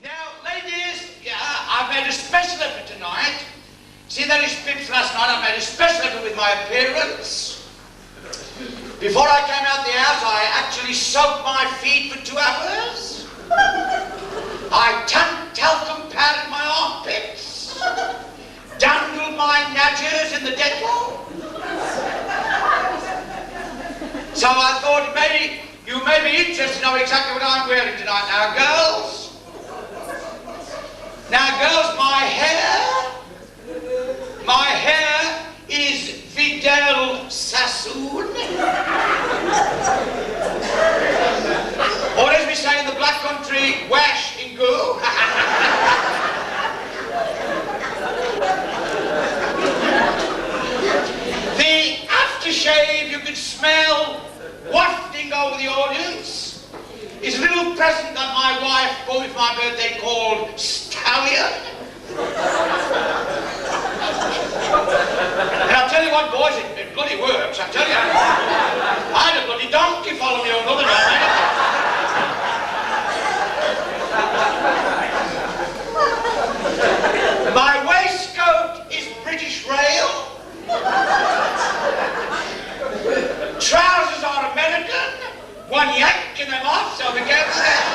Now, ladies, I've made a special effort tonight. See, there is Pips last night. I made a special effort with my appearance. Before I came out the house, I actually soaked my feet for 2 hours. I talcum powdered my armpits. Dandled my nadgers in the Dettol. So I thought maybe you may be interested to know exactly what I'm wearing tonight. Now, girls. Now, girls, my hair is Vidal Sassoon. Or as we say in the black country, wash and go. The aftershave you can smell wafting over the audience is a little present that my wife bought me for my birthday called Stallion. And I'll tell you what, boys, it bloody works, I tell you. I had a bloody donkey follow me on another night. My waistcoat is British Rail. Trousers are American. One yanking them off, so be careful there.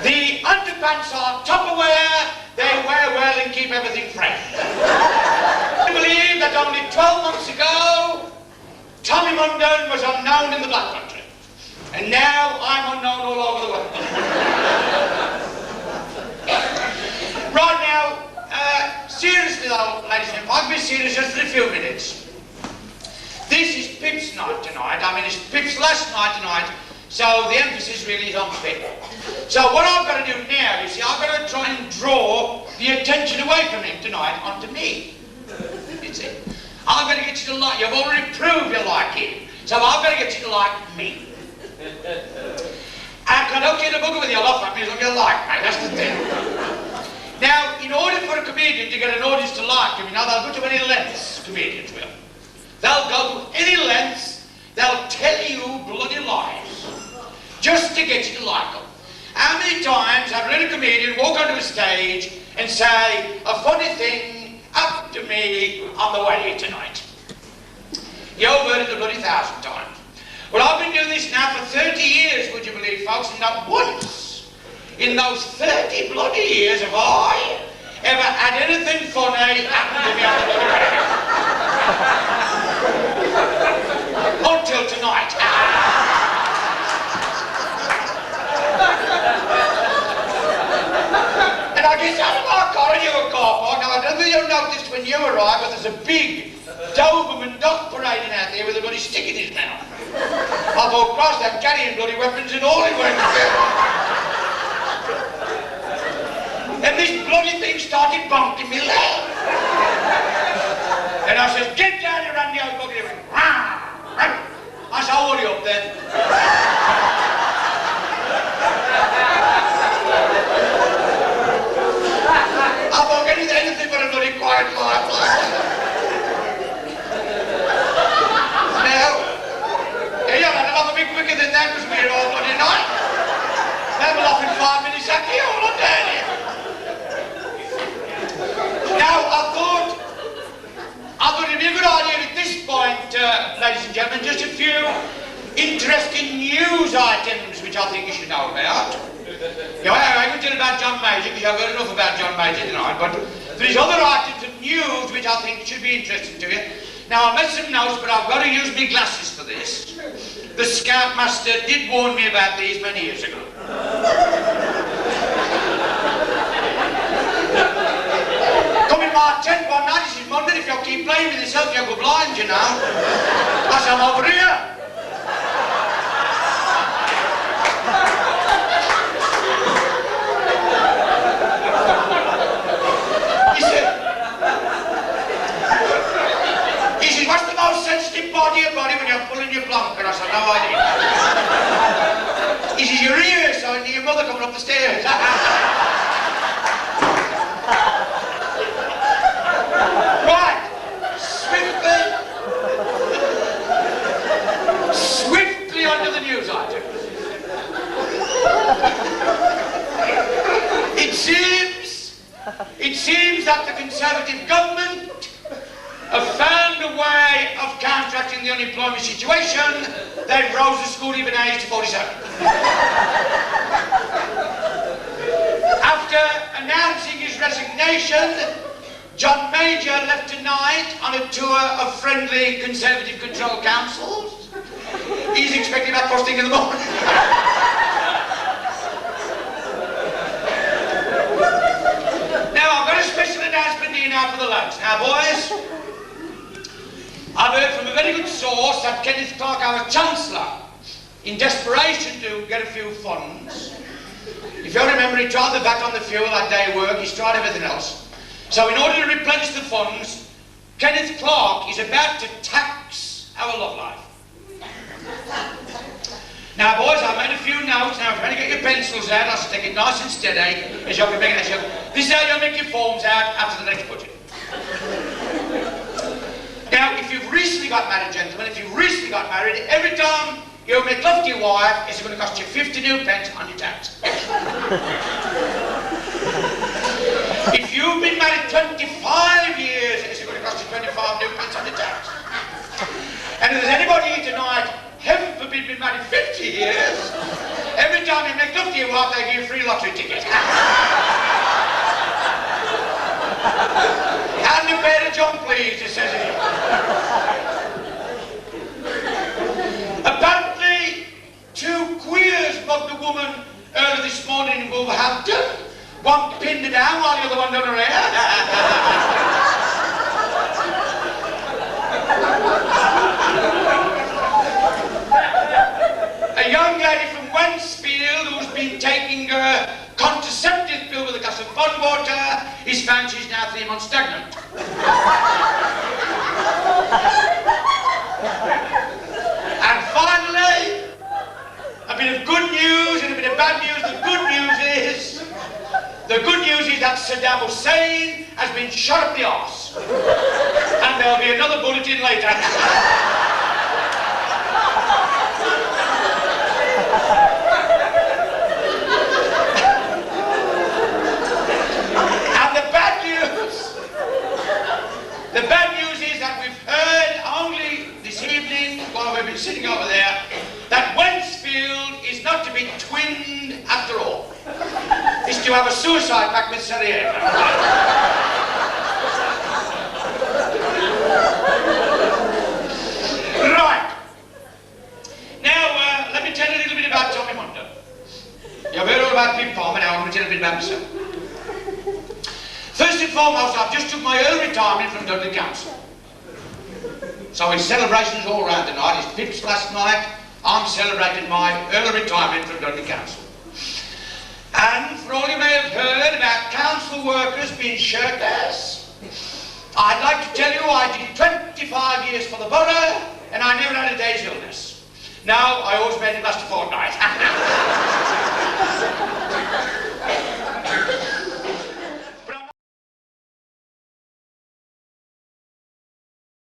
The underpants are Tupperware. They wear well and keep everything fresh. I believe that only 12 months ago, Tommy Mundon was unknown in the black country. And now I'm unknown all over the world. Right now, seriously though, ladies and gentlemen, I'll be serious just for a few minutes. This is Pip's night tonight. I mean, it's Pip's last night tonight, so the emphasis really is on Pip. So what I've got to do now, you see, I've got to try and draw the attention away from him tonight onto me. You see, I've got to get you to like. You've already proved you like him, so I've got to get you to like me. I don't get a bugger with your love at me as long as you like me. That's the thing. Now, in order for a comedian to get an audience to like him, you know, they'll go to any lengths. Comedians will. They'll go to any lengths. They'll tell you bloody lies just to get you to like them. How many times have I heard a comedian walk onto a stage and say a funny thing up to me on the way tonight? You've heard it a bloody 1,000 times. Well, I've been doing this now for 30 years, would you believe, folks, and not once in those 30 bloody years have I ever had anything funny happen to me on the bloody way. Until tonight. And I get out of my car into a car park. Now, I don't think you noticed when you arrived, but there's a big Doberman dog parading out there with a bloody stick in his mouth. I thought, Christ, I'm carrying bloody weapons and all he went. And this bloody thing started bonking me leg. And I says, get down here, Randy, old bugger. He went, rah, rah. I said, hold you up then. I thought anything but a bloody quiet life like that. Now, you're not enough a bit quicker than that because we're all bloody night. They'll be off in 5 minutes, I can't hold on down here. Now, I thought it'd be a good idea at this point, ladies and gentlemen, just a few interesting news items which I think you should know about. You know, I can tell you about John Major because I've heard enough about John Major tonight, but there's other items of news which I think should be interesting to you. Now, I made some notes, but I've got to use my glasses for this. The Scoutmaster did warn me about these many years ago. Come in my tent one night, this is Mundon, if you'll keep playing with yourself, you'll go blind, you know. I said, I'm over here. He said, what's the most sensitive part of your body when you're pulling your blanket? I said, no idea. He says, your ears, so your mother coming up the stairs. Right, swiftly onto the news items. It seems that the Conservative government have found a way of counteracting the unemployment situation. They've rose the school leaving age to 47. After announcing his resignation, John Major left tonight on a tour of friendly Conservative control councils. He's expecting that first thing in the morning. Now, I've got a special announcement here now for the lads. Now, boys, I've heard from a very good source that Kenneth Clarke, our Chancellor, in desperation to get a few funds, if you remember, he tried the VAT on the fuel that day at work, he's tried everything else. So in order to replenish the funds, Kenneth Clarke is about to tax our love life. Now, boys, I made a few notes. Now, if you want to get your pencils out, I should take it nice and steady, as you can make it. This is how you'll make your forms out after the next budget. Now, if you've recently got married, gentlemen, if you've recently got married, every time you make love to your wife, it's going to cost you 50 new pence on your tax. If you've been married 25 years, it's going to cost you 25 new pence on your tax. And if there's anybody here tonight, heaven forbid, been married 50 years, every time you make love to your wife, they give you a free lottery ticket. And a pair of jump, please, it says here. Apparently, two queers mugged a woman early this morning in Wolverhampton. One pinned her down while the other one done her hair. A young lady from Wednesfield who's been taking a contraceptive pill with a glass of bottled water is found she's now 3 months stagnant. And finally, a bit of good news and a bit of bad news. The good news is that Saddam Hussein has been shot up the arse. And there'll be another bulletin later. And the bad news is that we've heard only this evening, while we've been sitting over there, that Wednesfield is not to be twinned after all. It's to have a suicide pact with Satirical. Right. Now, let me tell you a little bit about Tommy Mundon. You've heard all about Pip Palmer, now I'm going to tell you a bit about myself. First and foremost, I've just took my early retirement from Dudley Council. So it's celebrations all round tonight. It's Pip's last night. I'm celebrating my early retirement from Dudley Council. And for all you may have heard about council workers being shirkers, I'd like to tell you I did 25 years for the borough and I never had a day's illness. Now, I always made it last a fortnight.